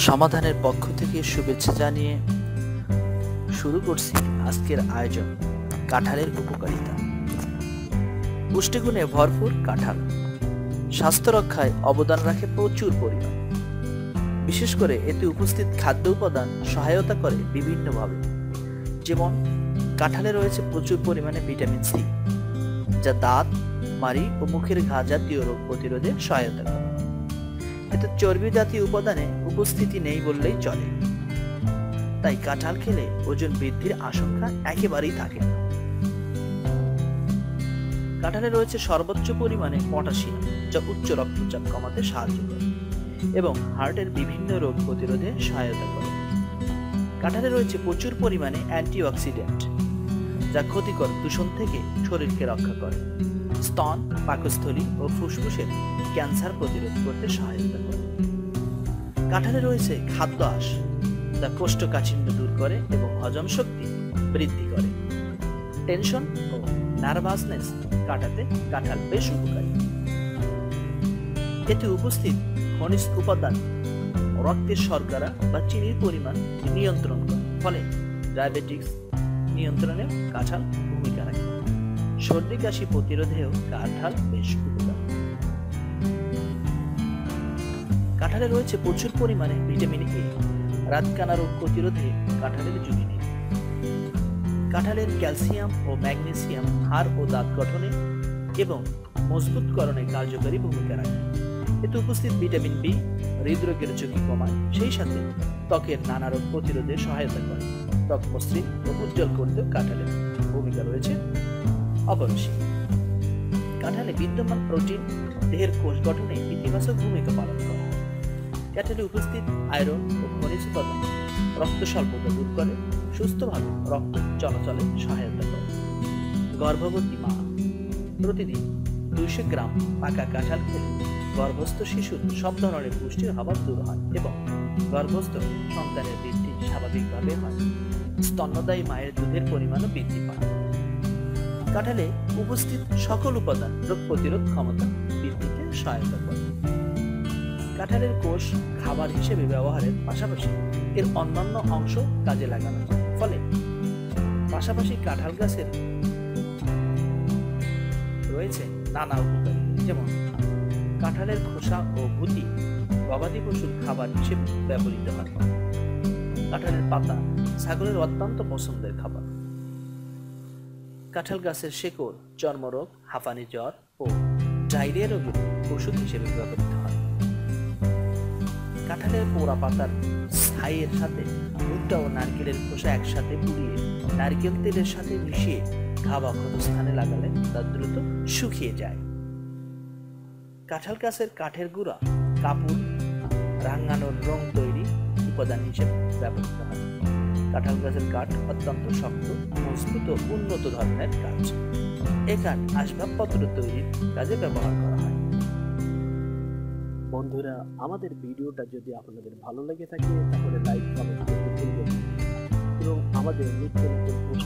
সমাধানের পক্ষ থেকে শুভেচ্ছা জানিয়ে শুরু করছি আজকের আয়োজন। কাঁঠালের উপকারিতা। পুষ্টিগুণে ভরপুর কাঁঠাল স্বাস্থ্য রক্ষায় অবদান রাখে প্রচুর পরিমাণ। বিশেষ করে এতে উপস্থিত খাদ্য উপাদান সহায়তা করে বিভিন্নভাবে। যেমন কাঁঠালে রয়েছে প্রচুর পরিমাণে ভিটামিন সি, যা দাঁত, মাড়ি ও মুখের ঘা জাতীয় রোগ প্রতিরোধে সহায়তা করে। এতে চর্বি জাতীয় উপাদানে উপস্থিতি নেই বললেই চলে। তাই কাঁঠাল খেলে ওজন বৃদ্ধির আশঙ্কা একেবারেই থাকে না। কাঁঠালে রয়েছে সর্বোচ্চ পরিমাণে পটাশিয়াম, যা উচ্চ রক্তচাপ কমাতে সাহায্য করে এবং হার্টের বিভিন্ন রোগ প্রতিরোধে সহায়তা করে। কাঁঠালে রয়েছে প্রচুর পরিমাণে অ্যান্টিঅক্সিডেন্ট, যা ক্ষতিকর দূষণ থেকে শরীরকে রক্ষা করে। স্তন, পাকস্থলী ও ফুসফুসের ক্যান্সার প্রতিরোধ করতে সহায়তা করে। কাঁঠালে রয়েছে খাদ্য আঁশ, যা কোষ্ঠকাঠিন্য দূর করে এবং হজম শক্তি বৃদ্ধি করে। টেনশন ও নার্ভাসনেস কাটাতে কাঁঠাল বেশ উপকারী। এতে উপস্থিত খনিজ উপাদান রক্তের শর্করা বা চিনির পরিমাণ নিয়ন্ত্রণ করে, ফলে ডায়াবেটিস নিয়ন্ত্রণে কাঁঠাল ভূমিকা রাখে। সর্দি কাশি প্রতিরোধেও কাঁঠাল বেশ উপকারী। কাঁঠালে রয়েছে প্রচুর পরিমাণে ভিটামিন এ, রাতকানা রোগ প্রতিরোধে কাঁঠালের জুড়ি নেই। কাঁঠালের ক্যালসিয়াম ও ম্যাগনেসিয়াম হাড় ও দাঁত গঠনে এবং মজবুতকরণে কার্যকরী ভূমিকা রাখে। এতে উপস্থিত ভিটামিন বি হৃদরোগের ঝুঁকি কমায়, সেই সাথে ত্বকের নানা রোগ প্রতিরোধে সহায়তা করে। ত্বক মসৃণ ও উজ্জ্বল করতেও কাঁঠালের ভূমিকা রয়েছে অপরিসীম। কাঁঠালে বিদ্যমান প্রোটিন দেহের কোষ গঠনে ইতিবাচক ভূমিকা পালন করে। কাঁঠালে উপস্থিত আয়রন ও খনিজ উপাদান রক্ত স্বল্পতা দূর করে, সুস্থভাবে রক্ত চলাচলে সহায়তা করে। গর্ভবতী মা প্রতিদিন 200 গ্রাম পাকা কাঁঠাল খেলে গর্ভস্থ শিশুর সব ধরনের পুষ্টির অভাব দূর হয় এবং গর্ভস্থ সন্তানের বৃদ্ধি স্বাভাবিকভাবে হয়। স্তন্যদায়ী মায়ের দুধের পরিমাণও বৃদ্ধি পায়। কাঁঠালে উপস্থিত সকল উপাদান রোগ প্রতিরোধ ক্ষমতা বৃদ্ধিতে সহায়তা করে। কাঁঠালের কোষ খাবার হিসেবে ব্যবহারের পাশাপাশি এর অন্যান্য অংশ কাজে লাগানো যায়, ফলে পাশাপাশি কাঁঠাল গাছের রয়েছে নানা উপকারী। যেমন কাঁঠালের খোসা ও গুটি গবাদি পশুর খাবার হিসেবে ব্যবহৃত হয়। কাঁঠালের পাতা ছাগলের অত্যন্ত পছন্দের খাবার। কাঁঠাল গাছের শেকড় চর্মরোগ, হাঁপানি, জ্বর ও ডায়রিয়া রোগের ওষুধ হিসেবে ব্যবহৃত হয়। কাঁঠালের পোড়া পাতার ছাইয়ের সাথে ভুট্টা ও নারকেলের খোসা একসাথে পুড়িয়ে নারকেল তেলের সাথে মিশিয়ে ঘা বা ক্ষত স্থানে লাগালে তা দ্রুত শুকিয়ে যায়। কাঁঠাল গাছের কাঠের গুঁড়া কাপড় রাঙানোর রং তৈরি উপাদান হিসেবে ব্যবহৃত হয়। কাঁঠাল গাছের কাঠ অত্যন্ত শক্ত, মজবুত ও উন্নত ধরনের কাঠ। এই কাঠ আসবাবপত্র তৈরির কাজে ব্যবহার করা হয়। বন্ধুরা, আমাদের ভিডিওটা যদি আপনাদের ভালো লেগে থাকে তাহলে লাইক, কমেন্ট করতে ভুলবেন না এবং আমাদের নিত্য নতুন